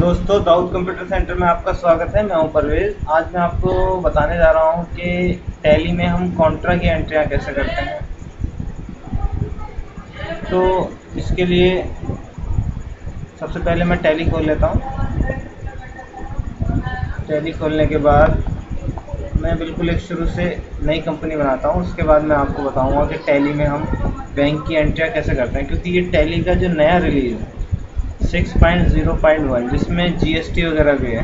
दोस्तों, Dawood computer centre में आपका स्वागत है। मैं हूं परवेज। आज मैं आपको बताने जा रहा हूं कि टैली में हम कॉन्ट्रा की एंट्रियां कैसे करते हैं। तो इसके लिए सबसे पहले मैं टैली खोल लेता हूं। टैली खोलने के बाद मैं बिल्कुल एक शुरू से नई कंपनी बनाता हूं। उसके बाद मैं आपको बताऊंगा कि टैली में हम बैंक की एंट्रियां कैसे करते हैं, क्योंकि ये टैली का जो नया रिलीज़ है 6.0.1 जिसमें जीएसटी वगैरह भी है।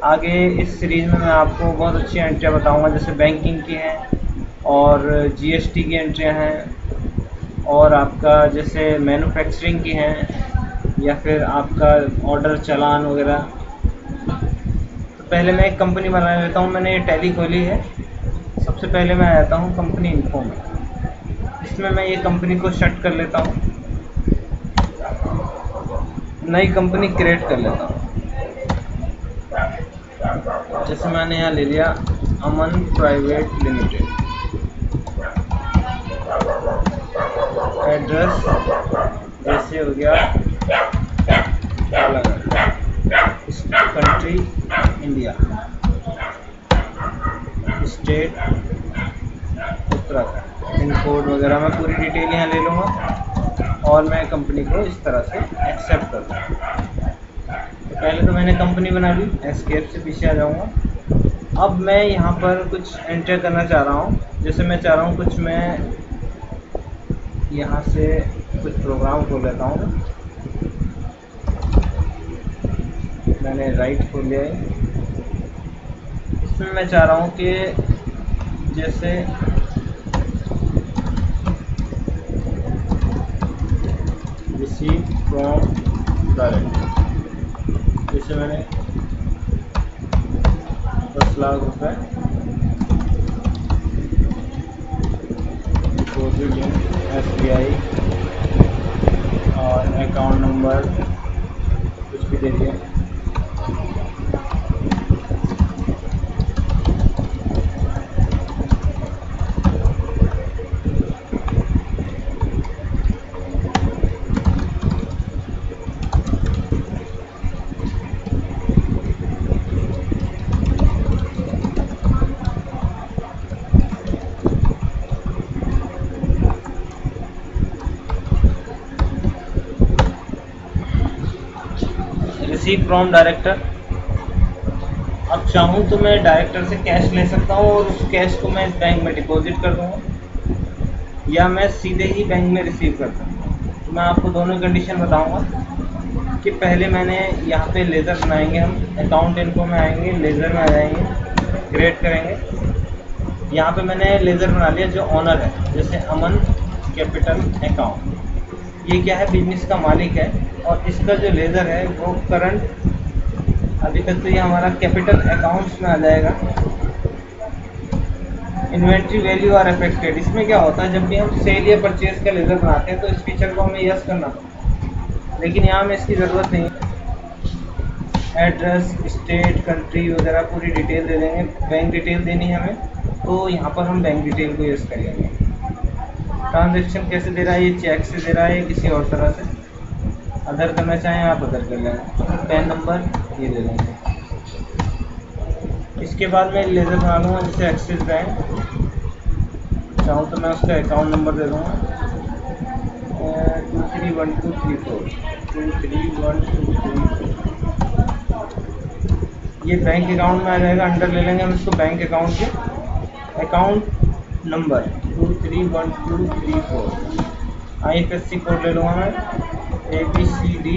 आगे इस सीरीज़ में मैं आपको बहुत अच्छी एंट्रियाँ बताऊंगा, जैसे बैंकिंग की हैं और जीएसटी की एंट्रियाँ हैं और आपका जैसे मैन्युफैक्चरिंग की हैं या फिर आपका ऑर्डर चालान वगैरह। तो पहले मैं एक कंपनी बना लेता हूँ। मैंने ये टैली खोली है। सबसे पहले मैं आता हूँ कंपनी इन्फो में। इसमें मैं ये कंपनी को शट कर लेता हूँ, नई कंपनी क्रिएट कर लेता हूँ। जैसे मैंने यहाँ ले लिया अमन प्राइवेट लिमिटेड। एड्रेस जैसे हो गया country India, state Uttarakhand, pin code वगैरह मैं पूरी डिटेल यहाँ ले लूँगा और मैं कंपनी को इस तरह से एक्सेप्ट कर दूँगा। पहले तो मैंने कंपनी बना ली, एस्केप से पीछे आ जाऊँगा। अब मैं यहाँ पर कुछ एंटर करना चाह रहा हूँ। जैसे मैं चाह रहा हूँ कुछ मैं यहाँ से कुछ प्रोग्राम खोल लेता हूँ। मैंने राइट खोल लिया है। इसमें मैं चाह रहा हूँ कि जैसे रिसीव फ्रॉम डायरेक्ट, जैसे मैंने 10 लाख रुपए डिपॉजिट इन SBI और अकाउंट नंबर कुछ भी दे दिया। Receive from director. अब चाहूँ तो मैं डायरेक्टर से कैश ले सकता हूँ और उस कैश को मैं इस बैंक में डिपॉजिट कर दूँगा, या मैं सीधे ही बैंक में रिसीव करता हूँ। तो मैं आपको दोनों कंडीशन बताऊँगा कि पहले मैंने यहाँ पे लेज़र बनाएंगे। हम अकाउंट इनको में आएंगे, लेज़र में आ जाएंगे, क्रिएट करेंगे। यहाँ पे मैंने लेज़र बना लिया जो ऑनर है, जैसे अमन कैपिटल अकाउंट। ये क्या है, बिजनेस का मालिक है और इसका जो लेज़र है वो करंट, अभी तक तो ये हमारा कैपिटल अकाउंट्स में आ जाएगा। Inventory value are affected. इसमें क्या होता है, जब भी हम सेल या परचेज का लेज़र बनाते हैं तो इस फीचर को हमें यस करना पड़ता है, लेकिन यहाँ में इसकी ज़रूरत नहीं है। एड्रेस, स्टेट, कंट्री वगैरह पूरी डिटेल दे देंगे। बैंक डिटेल देनी है हमें, तो यहाँ पर हम बैंक डिटेल को यस करेंगे। ट्रांजैक्शन कैसे दे रहा है, ये चेक से दे रहा है किसी और तरह से। अदर करना चाहें आप अदर कर लेंगे। पैन नंबर ये दे देंगे। इसके बाद मैं लेज़र बना लूँगा, जैसे एक्सिस बैंक। चाहूँ तो मैं उसका अकाउंट नंबर दे दूँगा 231234 231234। ये बैंक अकाउंट में आ जाएगा, अंडर ले लेंगे हम इसको बैंक अकाउंट के। Account number 231234। IFSC कोड ले लूँगा मैं ABCD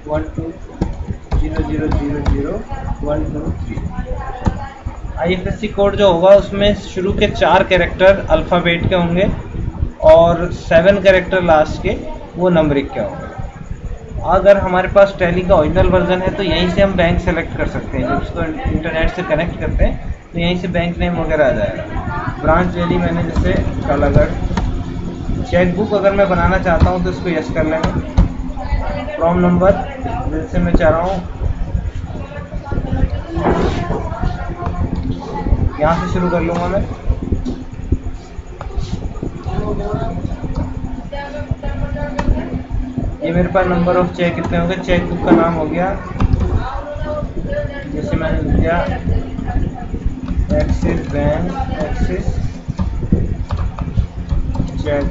1200000123। IFSC कोड जो होगा उसमें शुरू के 4 कैरेक्टर अल्फ़ाबेट के होंगे और 7 कैरेक्टर लास्ट के वो नंबरिक के होंगे। अगर हमारे पास टैली का ओरिजिनल वर्जन है तो यहीं से हम बैंक सेलेक्ट कर सकते हैं। जब इसको इंटरनेट से कनेक्ट करते हैं तो यहीं से बैंक नेम वगैरह आ जाएगा। ब्रांच वैली मैंने जैसे कालागढ़। चेकबुक अगर मैं बनाना चाहता हूँ तो इसको यस कर लेंगे। फ्रॉम नंबर जैसे मैं चाह रहा हूँ यहाँ से शुरू कर लूँगा मैं। ये मेरे पास नंबर ऑफ चेक कितने हो गए। चेक बुक का नाम हो गया जैसे मैंने लिया एक्सिस बैंक, एक्सिस चेक।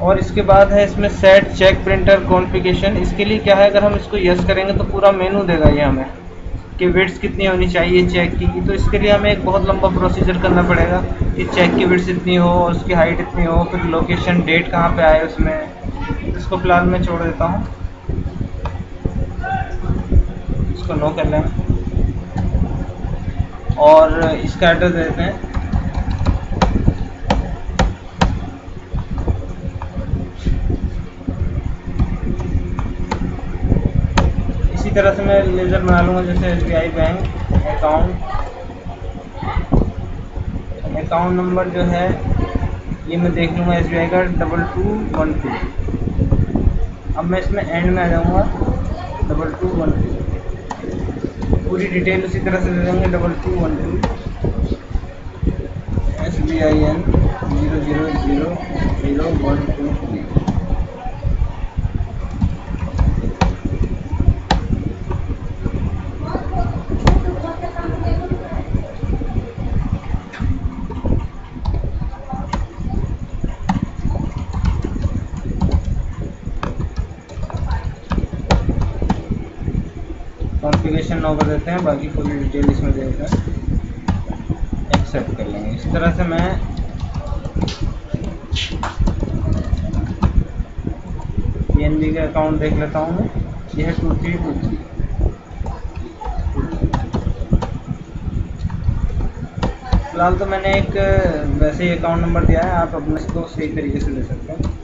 और इसके बाद है इसमें सेट चेक प्रिंटर कॉन्फ़िगरेशन। इसके लिए क्या है, अगर हम इसको यस करेंगे तो पूरा मेनू देगा ये हमें कि विड्थ कितनी होनी चाहिए चेक की। तो इसके लिए हमें एक बहुत लंबा प्रोसीजर करना पड़ेगा कि चेक की विड्थ इतनी हो और उसकी हाइट इतनी हो, फिर लोकेशन डेट कहाँ पे आए उसमें। इसको फिलहाल मैं छोड़ देता हूँ, इसको नो कर लें और इसका एड्रेस देते हैं। इसी तरह से मैं लेज़र बना लूँगा, जैसे SBI बैंक अकाउंट नंबर जो है ये मैं देख लूँगा SBI का 2212। अब मैं इसमें एंड में आ जाऊँगा 2212, पूरी डिटेल उसी तरह से दे देंगे 2212 SBIN 00000123। कॉन्फ़िगरेशन नो कर देते हैं, बाकी पूरी डिटेल इसमें दे देते हैं, एक्सेप्ट कर लेंगे। इस तरह से मैं PNB का अकाउंट देख लेता हूँ मैं, यह है 2323। फिलहाल तो मैंने एक वैसे ही अकाउंट नंबर दिया है, आप अपने इसको सही तरीके से ले सकते हैं।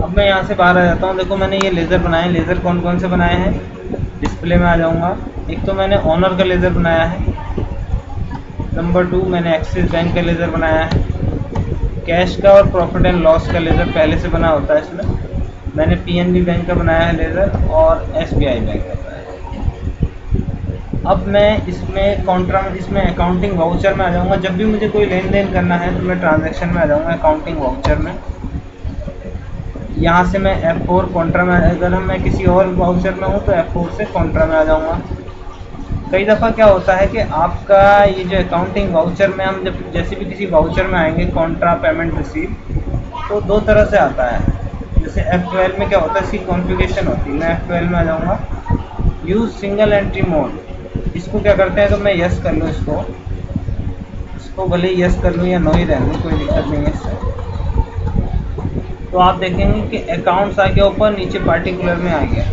मैं यहाँ से बाहर आ जाता हूँ। देखो मैंने ये लेज़र बनाए, लेज़र कौन कौन से बनाए हैं, डिस्प्ले में आ जाऊँगा। एक तो मैंने ऑनर का लेज़र बनाया है, नंबर 2 मैंने एक्सिस बैंक का लेज़र बनाया है, कैश का और प्रॉफिट एंड लॉस का लेज़र पहले से बना होता है इसमें। मैंने PNB बैंक का बनाया है लेज़र और SBI बैंक का बनाया है। अब मैं इसमें अकाउंटिंग वाउचर में आ जाऊँगा। जब भी मुझे कोई लेन देन करना है तो मैं ट्रांजैक्शन में आ जाऊँगा, अकाउंटिंग वाउचर में। यहाँ से मैं F4 कॉन्ट्रा में, अगर मैं किसी और वाउचर में हूँ तो F4 से कॉन्ट्रा में आ जाऊँगा। कई दफ़ा क्या होता है कि आपका ये जो अकाउंटिंग वाउचर में हम जब जैसे भी किसी वाउचर में आएंगे कॉन्ट्रा पेमेंट रिसीव, तो दो तरह से आता है। जैसे F12 में क्या होता है, इसकी कॉन्फ़िगरेशन होती है। मैं F12 में आ जाऊँगा, यूज़ सिंगल एंट्री मोड। इसको क्या करते हैं, तो मैं यस कर लूँ, इसको भले ही यस कर लूँ या नो ही रहने दूँ, कोई दिक्कत नहीं है इससे। तो आप देखेंगे कि अकाउंट्स आ गया ऊपर, नीचे पार्टिकुलर में आ गया।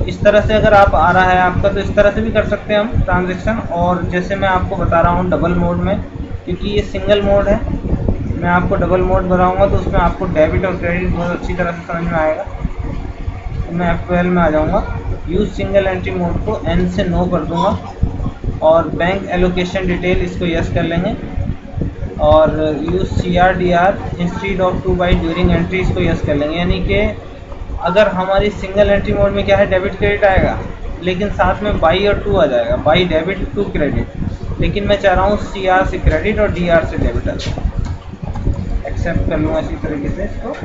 इस तरह से अगर आप आ रहा है आपका, तो इस तरह से भी कर सकते हैं हम ट्रांजैक्शन। और जैसे मैं आपको बता रहा हूँ डबल मोड में, क्योंकि ये सिंगल मोड है, मैं आपको डबल मोड बनाऊँगा तो उसमें आपको डेबिट और क्रेडिट बहुत अच्छी तरह से समझ में आएगा। तो मैं F12 में आ जाऊँगा, यूज़ सिंगल एंट्री मोड को N से नो कर दूँगा और बैंक एलोकेशन डिटेल इसको यस कर लेंगे और use CRDR instead of two by during entry इसको यस कर लेंगे। यानी कि अगर हमारी सिंगल एंट्री मोड में क्या है, डेबिट क्रेडिट आएगा, लेकिन साथ में बाई और टू आ जाएगा, बाई डेबिट टू क्रेडिट। लेकिन मैं चाह रहा हूँ CR से क्रेडिट और DR से डेबिट आ जाए। एक्सेप्ट कर लूँगा इसी तरीके से इसको।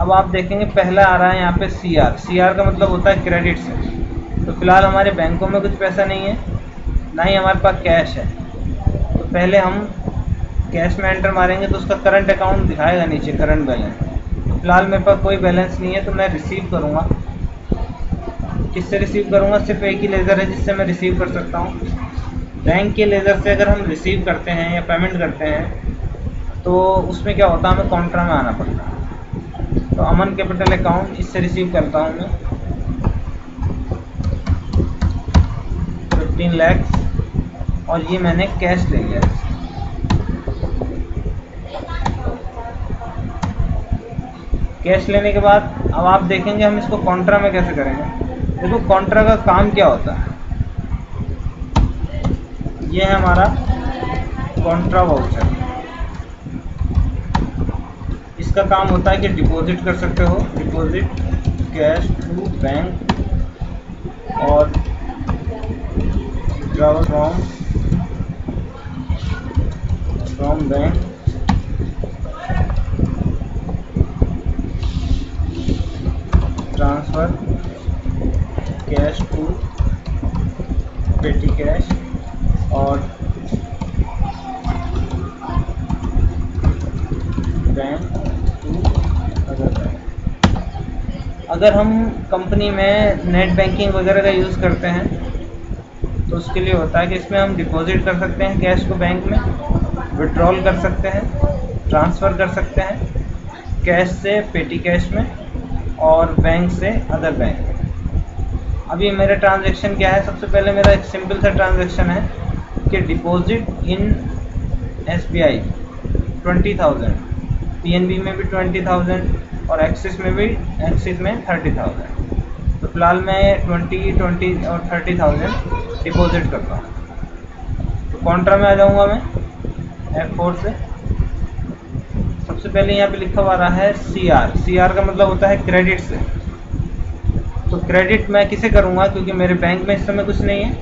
अब आप देखेंगे पहला आ रहा है यहाँ पे CR का मतलब होता है क्रेडिट से। तो फिलहाल हमारे बैंकों में कुछ पैसा नहीं है, ना ही हमारे पास कैश है। तो पहले हम कैश में एंटर मारेंगे तो उसका करंट अकाउंट दिखाएगा नीचे, करंट बैलेंस। फिलहाल मेरे पास कोई बैलेंस नहीं है, तो मैं रिसीव करूँगा। किससे रिसीव करूँगा, सिर्फ एक ही लेज़र है जिससे मैं रिसीव कर सकता हूँ। बैंक के लेज़र से अगर हम रिसीव करते हैं या पेमेंट करते हैं तो उसमें क्या होता है, हमें कॉन्ट्रा में आना पड़ता है। तो अमन कैपिटल अकाउंट, इससे रिसीव करता हूँ मैं 15 लाख और ये मैंने कैश ले लिया। कैश लेने के बाद अब आप देखेंगे हम इसको कॉन्ट्रा में कैसे करेंगे। देखो कॉन्ट्रा का काम क्या होता है, ये है हमारा कॉन्ट्रा वाउचर। इसका काम होता है कि डिपॉजिट कर सकते हो, डिपॉजिट कैश टू बैंक और withdrawal from bank, transfer cash to petty cash और बैंक टू अदर बैंक। अगर हम कंपनी में नेट बैंकिंग वगैरह का यूज़ करते हैं तो उसके लिए होता है कि इसमें हम डिपॉजिट कर सकते हैं कैश को बैंक में, विड्रॉल कर सकते हैं, ट्रांसफ़र कर सकते हैं कैश से पेटी कैश में और बैंक से अदर बैंक। अभी मेरा ट्रांजैक्शन क्या है, सबसे पहले मेरा एक सिंपल सा ट्रांजैक्शन है कि डिपॉजिट इन SBI 20,000, PNB में भी 20,000 और एक्सिस में 30,000। तो फिलहाल मैं 20 और 30,000 डिपॉजिट करता हूँ। तो कॉन्ट्रा में आ जाऊँगा मैं F4 से। सबसे पहले यहाँ पे लिखा हुआ रहा है CR का मतलब होता है क्रेडिट से। तो क्रेडिट मैं किसे करूँगा, क्योंकि मेरे बैंक में इस समय कुछ नहीं है,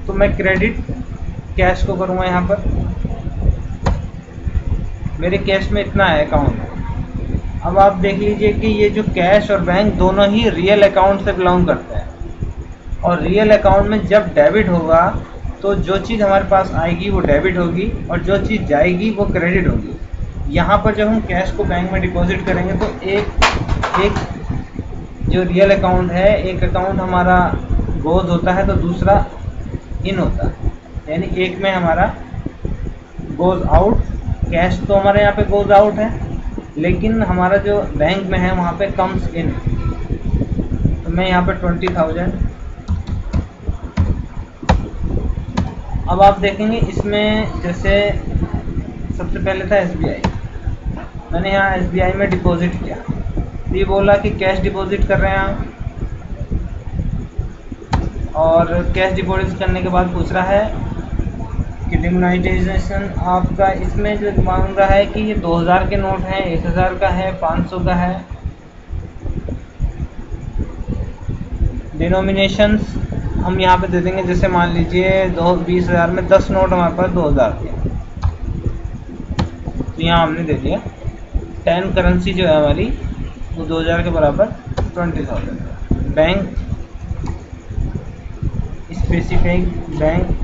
तो मैं क्रेडिट कैश को करूँगा। यहाँ पर मेरे कैश में इतना है अकाउंट। अब आप देख लीजिए कि ये जो कैश और बैंक दोनों ही रियल अकाउंट से बिलोंग करते हैं, और रियल अकाउंट में जब डेबिट होगा तो जो चीज़ हमारे पास आएगी वो डेबिट होगी और जो चीज़ जाएगी वो क्रेडिट होगी। यहाँ पर जब हम कैश को बैंक में डिपॉजिट करेंगे तो एक जो रियल अकाउंट है, एक अकाउंट हमारा गोज होता है तो दूसरा इन होता है, यानी एक में हमारा गोज आउट। कैश तो हमारे यहाँ पे गोज आउट है, लेकिन हमारा जो बैंक में है वहाँ पे कम्स इन। तो मैं यहाँ पे 20,000। अब आप देखेंगे इसमें जैसे सबसे पहले था SBI, मैंने यहाँ SBI में डिपॉजिट किया तो ये बोला कि कैश डिपॉजिट कर रहे हैं आप, और कैश डिपॉजिट करने के बाद पूछ रहा है कि डिमोनेटाइजेशन आपका, इसमें जो मांग रहा है कि ये 2000 के नोट हैं, 1000 का है, 500 का है। डिनोमिनेशंस हम यहाँ पे दे देंगे, जैसे मान लीजिए 20,000 में 10 नोट हमारे पास 2000 के, तो यहाँ हमने दे दिया 10 करेंसी जो है हमारी वो 2000 के बराबर 20,000। बैंक स्पेसिफिक बैंक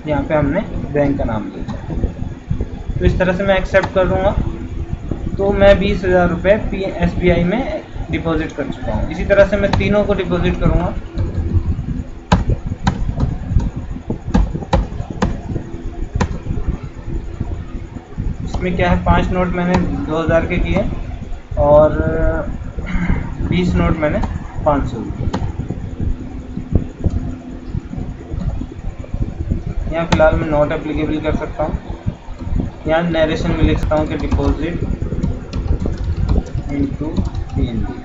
यहाँ पे हमने बैंक का नाम लिया। तो इस तरह से मैं एक्सेप्ट कर दूँगा। तो मैं 20,000 रुपये SBI में डिपॉजिट कर चुका हूँ। इसी तरह से मैं तीनों को डिपॉजिट करूँगा। इसमें क्या है, 5 नोट मैंने 2000 के किए और 20 नोट मैंने 500 के। यहाँ फिलहाल मैं नॉट एप्लीकेबल कर सकता हूँ। यहाँ नरेशन में लिख सकता हूँ कि डिपॉजिट इनटू PNB।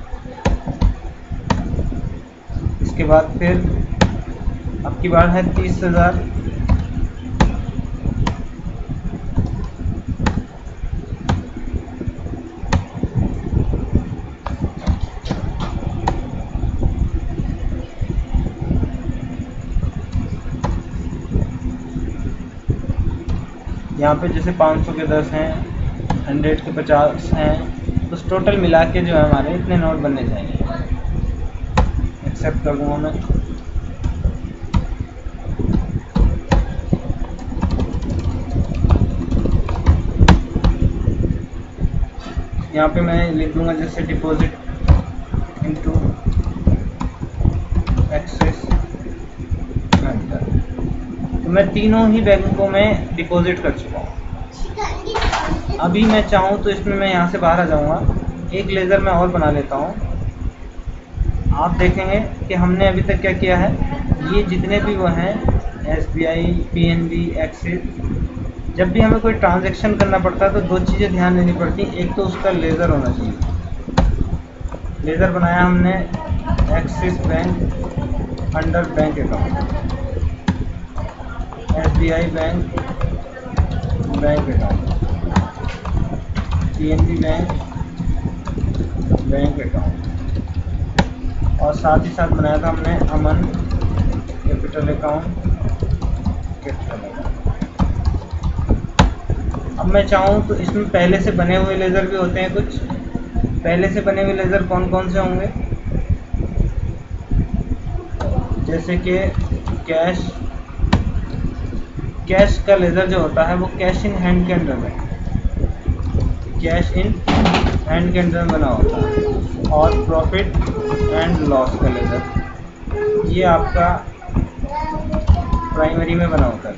इसके बाद फिर अब की बार है 30,000। यहाँ पे जैसे 500 के 10 हैं, 100 के 50 हैं, तो टोटल मिला के जो है हमारे इतने नोट बनने चाहिए। एक्सेप्ट कर दूँगा मैं। यहाँ पे मैं लिख दूँगा जैसे डिपॉजिट इनटू एक्सेस एंटर। तो मैं तीनों ही बैंकों में डिपॉजिट कर चुका हूँ। अभी मैं चाहूँ तो इसमें मैं यहाँ से बाहर आ जाऊँगा, एक लेज़र मैं और बना लेता हूँ। आप देखेंगे कि हमने अभी तक क्या किया है, ये जितने भी वो हैं SBI, PNB, एक्सिस, जब भी हमें कोई ट्रांजैक्शन करना पड़ता है तो दो चीज़ें ध्यान देनी पड़ती हैं। एक तो उसका लेज़र होना चाहिए। लेज़र बनाया हमने axis bank under bank account, SBI bank bank account, PNB bank bank account, और साथ ही साथ बनाया था हमने अमन कैपिटल अकाउंट कैपिटल अकाउंट। अब मैं चाहूँ तो इसमें पहले से बने हुए लेज़र भी होते हैं कुछ। पहले से बने हुए लेज़र कौन कौन से होंगे, जैसे कि कैश का लेज़र जो होता है वो कैश इन हैंड के अंदर में, कैश इन हैंड के अंदर में बना होता है। और प्रॉफिट एंड लॉस का लेज़र ये आपका प्राइमरी में बना होता है।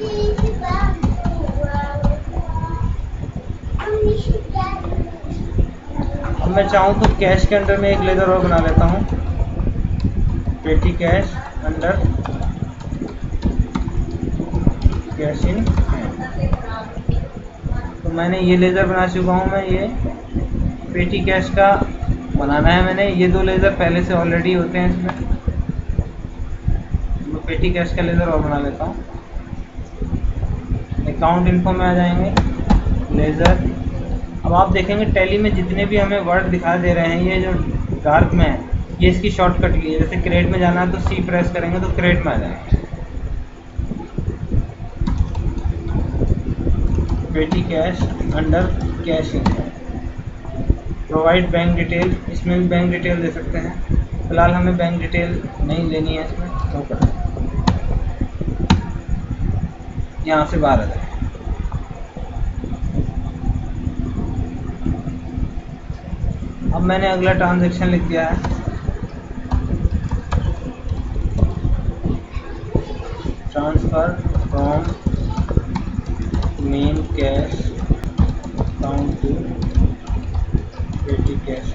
अब मैं चाहूँ तो कैश के अंदर में एक लेज़र और बना लेता हूँ, पेटी cash under cash in hand. तो मैंने ये लेज़र बना चुका हूँ। मैं ये पेटी कैश का बनाना है मैंने। ये दो लेज़र पहले से ऑलरेडी होते हैं इसमें। मैं पेटी कैश का लेज़र और बना लेता हूँ। अकाउंट इन्फो में आ जाएंगे, लेज़र। अब आप देखेंगे टैली में जितने भी हमें वर्ड दिखाई दे रहे हैं, ये जो डार्क में है, ये इसकी शॉर्टकट की है। जैसे क्रेडिट में जाना है तो C प्रेस करेंगे तो क्रेडिट में आ जाएंगे। पेटी कैश अंडर कैश इन है। प्रोवाइड बैंक डिटेल, इसमें भी बैंक डिटेल दे सकते हैं। फिलहाल हमें बैंक डिटेल नहीं लेनी है इसमें, तो कर यहाँ से बाहर आ जाए। अब मैंने अगला ट्रांजैक्शन लिख दिया है, transfer from main cash account to petty cash.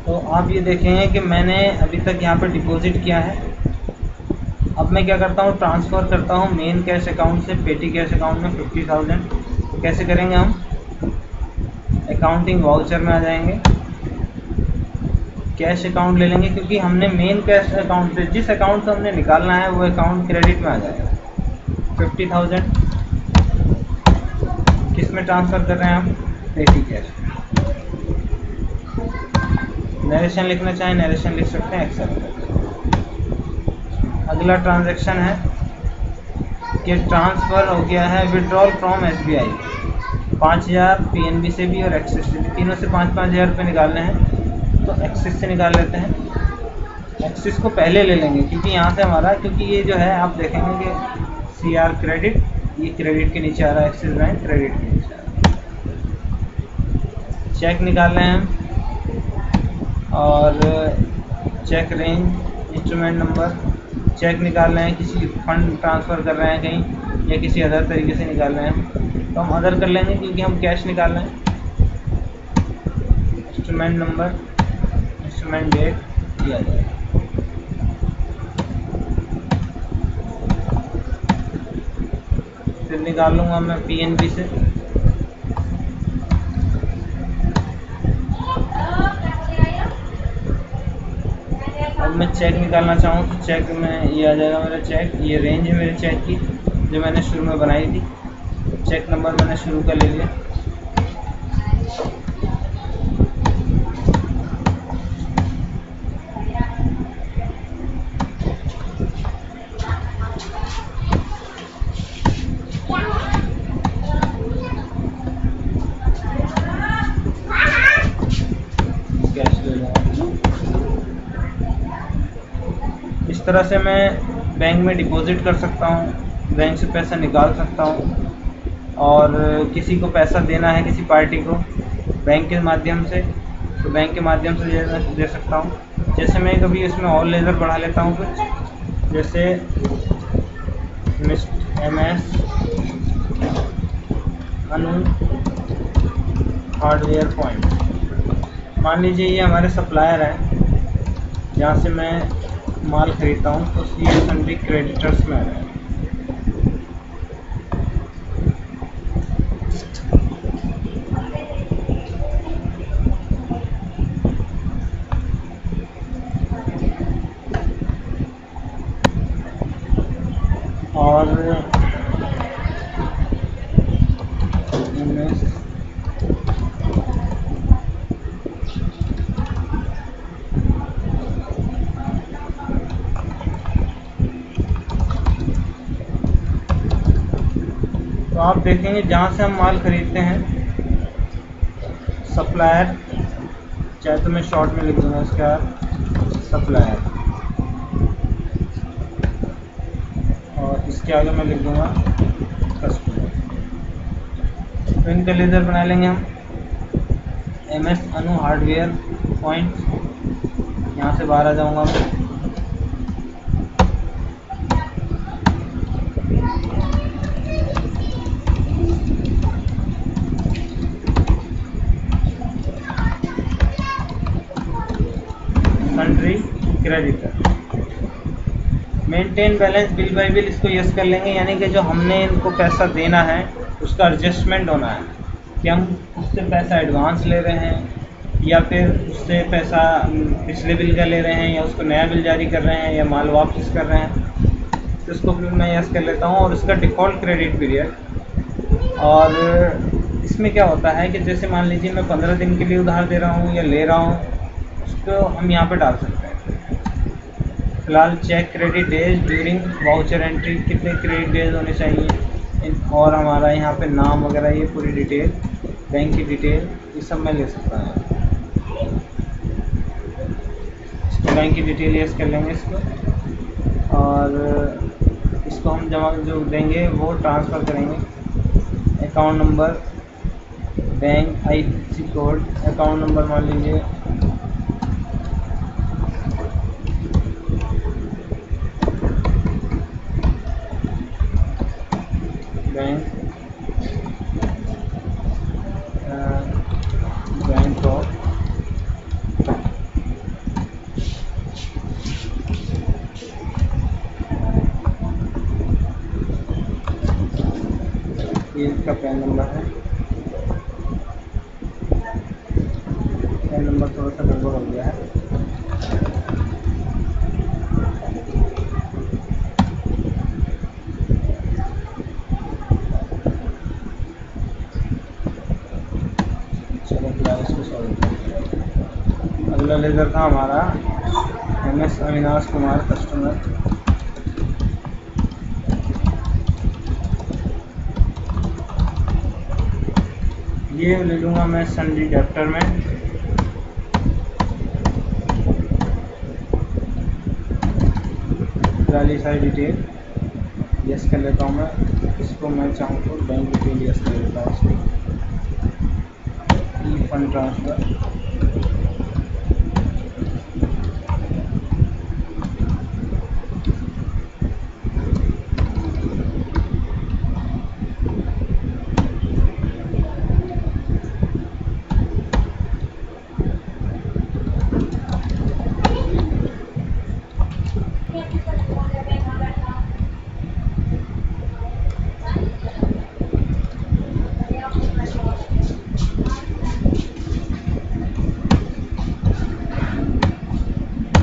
तो आप ये देखेंगे कि मैंने अभी तक यहाँ पर डिपॉजिट किया है। अब मैं क्या करता हूँ, ट्रांसफ़र करता हूँ मेन कैश अकाउंट से पेटी कैश अकाउंट में 50,000। तो कैसे करेंगे हम, अकाउंटिंग वाउचर में आ जाएंगे, कैश अकाउंट ले लेंगे, क्योंकि हमने मेन कैश अकाउंट से जिस अकाउंट से हमने निकालना है वो अकाउंट क्रेडिट में आ जाएगा। 50,000 किस में ट्रांसफ़र कर रहे हैं हम, पेटी कैश। नरेशन लिखना चाहें नरेशन लिख सकते हैं, एक्सेप्ट। अगला ट्रांजैक्शन है कि ट्रांसफ़र हो गया है विड्रॉल फ्रॉम SBI, 5,000 PNB से भी और एक्सिस से भी, तीनों से 5-5 हज़ार रुपये निकालने हैं। तो एक्सिस से निकाल लेते हैं। एक्सिस को पहले ले लेंगे क्योंकि यहाँ से हमारा, क्योंकि ये जो है आप देखेंगे कि CR क्रेडिट, ये क्रेडिट के नीचे आ रहा है, एक्सिस बैंक क्रेडिट के नीचे आ रहा है। चेक निकाल रहे हैं हम, और cheque range, instrument number, cheque निकाल रहे हैं, किसी फंड ट्रांसफ़र कर रहे हैं कहीं, या किसी अदर तरीके से निकाल रहे हैं। तो हम अदर कर लेंगे क्योंकि हम कैश निकाल रहे हैं। इंस्ट्रूमेंट नंबर, इंस्ट्रूमेंट डेट दिया जाएगा। फिर निकाल लूँगा मैं PNB से, अब मैं चेक निकालना चाहूँ तो चेक में ये आ जाएगा मेरा चेक। ये रेंज है मेरे चेक की जो मैंने शुरू में बनाई थी। चेक नंबर मैंने शुरू का ले लिया। तरह से मैं बैंक में डिपॉजिट कर सकता हूँ, बैंक से पैसा निकाल सकता हूँ, और किसी को पैसा देना है किसी पार्टी को बैंक के माध्यम से, तो बैंक के माध्यम से दे सकता हूँ। जैसे मैं कभी इसमें और लेज़र बढ़ा लेता हूँ कुछ, जैसे MS अनु हार्डवेयर पॉइंट। मान लीजिए ये हमारे सप्लायर हैं जहाँ से मैं माल खरीदता हूँ, तो ये सन्ड्री क्रेडिटर्स में आ रहा है। और तो आप देखेंगे जहाँ से हम माल खरीदते हैं सप्लायर, चाहे तो मैं शॉर्ट में लिख दूँगा इसका सप्लायर, और इसके आगे मैं लिख दूँगा कस्टमर। तो इनका लेज़र बना लेंगे हम। MS अनु हार्डवेयर पॉइंट, यहाँ से बाहर आ जाऊँगा मैं। Sundry creditor, maintain balance bill by bill, इसको यस कर लेंगे, यानी कि जो हमने इनको पैसा देना है उसका एडजस्टमेंट होना है कि हम उससे पैसा एडवांस ले रहे हैं या फिर उससे पैसा पिछले बिल का ले रहे हैं या उसको नया बिल जारी कर रहे हैं या माल वापस कर रहे हैं। तो इसको फिर मैं यस कर लेता हूँ। और इसका डिफ़ॉल्ट क्रेडिट पीरियड, और इसमें क्या होता है कि जैसे मान लीजिए मैं 15 दिन के लिए उधार दे रहा हूँ या ले रहा हूँ, उसको हम यहाँ पे डाल सकते हैं। फिलहाल cheque credit days during voucher entry, कितने क्रेडिट डेज होने चाहिए, और हमारा यहाँ पे नाम वगैरह, ये पूरी डिटेल, बैंक की डिटेल, ये सब मैं ले सकता हूँ। इसको बैंक की डिटेल यस कर लेंगे इसको, और इसको हम जमा जो देंगे वो ट्रांसफ़र करेंगे। Account number, bank IFSC code, account number मान लीजिए बैंक ऑफ ये इसका पैन नंबर है। पैन नंबर थोड़ा सा गड़बड़ हो गया है। अगला लेज़र था हमारा MS अविनाश कुमार कस्टमर। ये ले लूँगा मैं सन्ड्री डेप्टर में। फिलहाल सारी डिटेल यस कर लेता हूँ मैं। इसको मैं चाहूँ तो बैंक डिटेल यस कर लेता हूँ। ई फंड ट्रांसफ़र,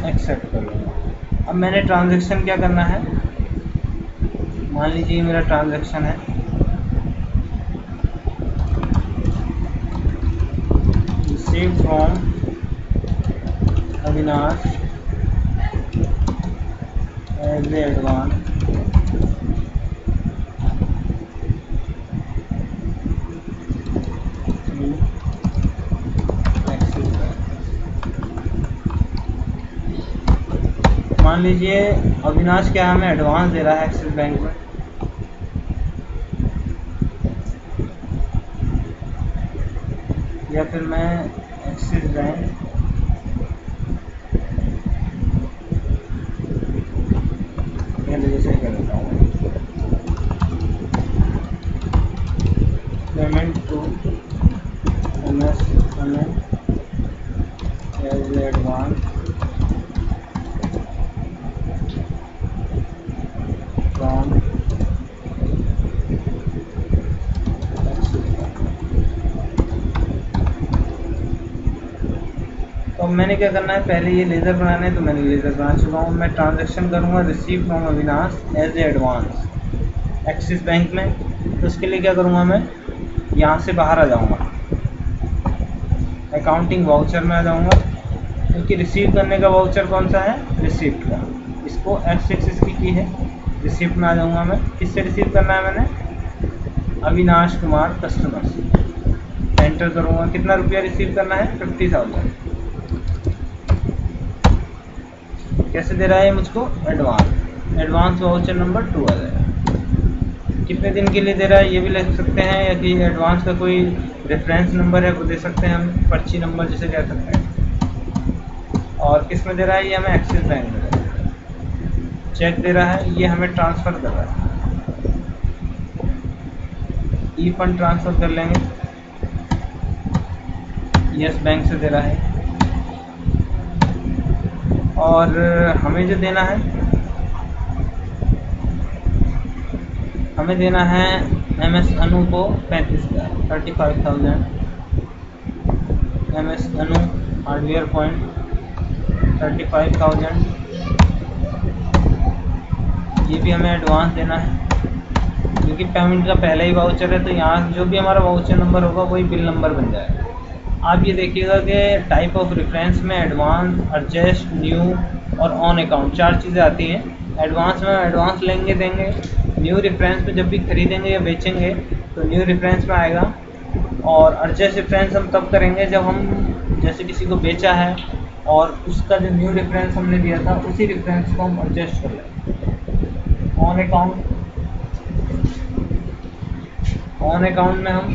एक्सेप्ट कर लूँगा। अब मैंने ट्रांजैक्शन क्या करना है, मान लीजिए मेरा ट्रांजैक्शन है, receive from Avinash as a advance, मान लीजिए अविनाश क्या हमें एडवांस दे रहा है एक्सिस बैंक में, या फिर मैं एक्सिस बैंक जैसे कर देता हूँ payment to MS as advance from तो मैंने क्या करना है, पहले ये लेज़र बनाना है, तो मैंने लेज़र बना चुका हूँ। मैं ट्रांजैक्शन करूँगा receive from Avinash as advance Axis bank में। तो उसके लिए क्या करूँगा, मैं यहाँ से बाहर आ जाऊँगा, अकाउंटिंग वाउचर में आ जाऊँगा, क्योंकि रिसीव करने का वाउचर कौन सा है, रिसिप्ट का। इसको F6 इसकी की है, रिसिप्ट में आ जाऊँगा मैं। किससे रिसीव करना है मैंने, अविनाश कुमार कस्टमर से। एंटर करूँगा, कितना रुपया रिसीव करना है, 50,000। कैसे दे रहा है मुझको, एडवांस वाउचर नंबर 2 आ जाएगा। कितने दिन के लिए दे रहा है ये भी लिख सकते हैं, या कि एडवांस का कोई रेफरेंस नंबर है वो दे सकते हैं हम, पर्ची नंबर जिसे कह सकते हैं। और किस में दे रहा है, ये हमें एक्सिस बैंक में दे रहा है। चेक दे रहा है, ये हमें ट्रांसफ़र कर रहा है, ई फंड ट्रांसफ़र कर लेंगे, यस बैंक से दे रहा है। और हमें जो देना है, हमें देना है MS अनु को 35,000 MS अनु हार्डवेयर पॉइंट 35,000। ये भी हमें एडवांस देना है, क्योंकि पेमेंट का पहला ही वाउचर है, तो यहाँ जो भी हमारा वाउचर नंबर होगा वही बिल नंबर बन जाएगा। आप ये देखिएगा कि टाइप ऑफ रेफरेंस में एडवांस, एडजस्ट, न्यू और ऑन अकाउंट 4 चीज़ें आती हैं। एडवांस में एडवांस लेंगे देंगे, न्यू रेफरेंस में जब भी खरीदेंगे या बेचेंगे तो न्यू रेफरेंस में आएगा, और एडजस्ट रेफरेंस हम तब करेंगे जब हम जैसे किसी को बेचा है और उसका जो न्यू रेफरेंस हमने दिया था उसी रेफरेंस को हम एडजस्ट कर लेंगे। ऑन अकाउंट में हम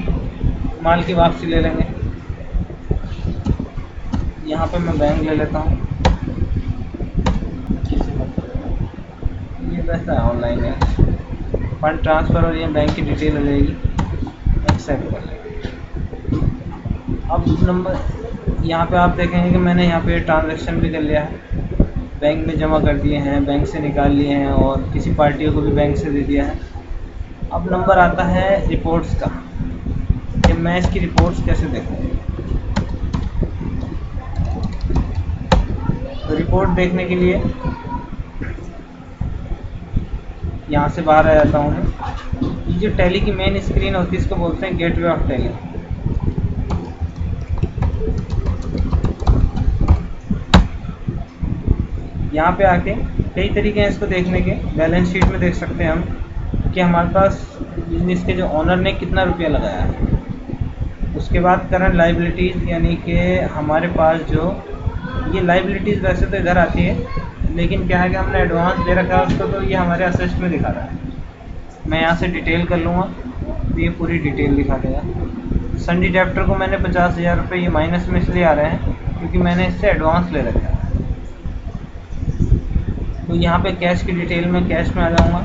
माल की वापसी ले लेंगे। यहाँ पे मैं बैंक ले लेता हूँ, ये वैसा ऑनलाइन है, फंड ट्रांसफ़र और ये बैंक की डिटेल हो जाएगी, एक्सेप्ट कर लेंगे। अब नंबर यहाँ पे आप देखेंगे कि मैंने यहाँ पे ट्रांजैक्शन भी कर लिया है, बैंक में जमा कर दिए हैं, बैंक से निकाल लिए हैं और किसी पार्टियों को भी बैंक से दे दिया है। अब नंबर आता है रिपोर्ट्स का, कि मैं इसकी रिपोर्ट्स कैसे देखूँ। तो रिपोर्ट देखने के लिए यहाँ से बाहर आ जाता हूँ मैं। ये जो टैली की मेन स्क्रीन होती है इसको बोलते हैं गेटवे ऑफ टैली। यहाँ पे आके कई तरीके हैं इसको देखने के। बैलेंस शीट में देख सकते हैं हम कि हमारे पास बिजनेस के जो ऑनर ने कितना रुपया लगाया है। उसके बाद करंट लाइबिलिटीज़, यानी कि हमारे पास जो ये लाइबिलिटीज़ वैसे तो इधर आती है, लेकिन क्या है कि हमने एडवांस दे रखा है उसको, तो ये हमारे असेस्ट में दिखा रहा है। मैं यहाँ से डिटेल कर लूँगा तो ये पूरी डिटेल दिखा देगा। सन्डी डेप्टर को मैंने 50,000 रुपये ये माइनस में इसलिए आ रहे हैं क्योंकि मैंने इससे एडवांस ले रखा है। तो यहाँ पे कैश की डिटेल में कैश में आ जाऊँगा,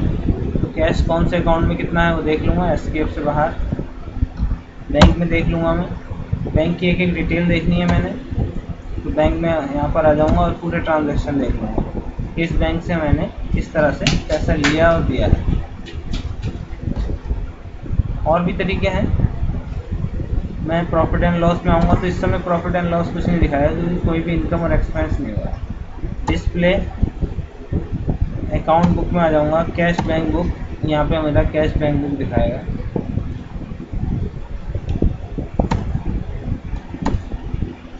तो कैश कौन से अकाउंट में कितना है वो देख लूँगा। एस्केप से बाहर बैंक में देख लूँगा, मैं बैंक की एक एक डिटेल देखनी है मैंने, तो बैंक में यहाँ पर आ जाऊँगा और पूरे ट्रांजैक्शन देख लूँगा किस बैंक से मैंने किस तरह से पैसा लिया और दिया है। और भी तरीके हैं। मैं प्रॉफिट एंड लॉस में आऊँगा तो इस समय प्रॉफिट एंड लॉस कुछ नहीं दिखाया क्योंकि कोई भी इनकम और एक्सपेंस नहीं हुआ है। डिस्प्ले अकाउंट बुक में आ जाऊँगा, कैश बैंक बुक, यहाँ पे मेरा कैश बैंक बुक दिखाएगा।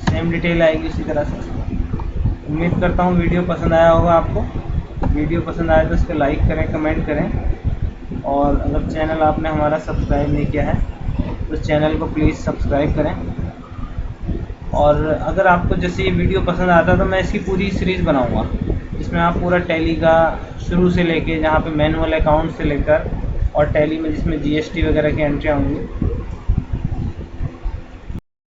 सेम डिटेल आएगी इसी तरह से। उम्मीद करता हूँ वीडियो पसंद आया होगा आपको। वीडियो पसंद आया तो इसको लाइक करें, कमेंट करें, और अगर चैनल आपने हमारा सब्सक्राइब नहीं किया है तो चैनल को प्लीज़ सब्सक्राइब करें। और अगर आपको जैसे ये वीडियो पसंद आता है तो मैं इसकी पूरी सीरीज़ बनाऊँगा जिसमें आप पूरा टैली का शुरू से लेके जहाँ पे मैनुअल अकाउंट से लेकर और टैली में जिसमें जीएसटी वगैरह की एंट्रियाँ होंगी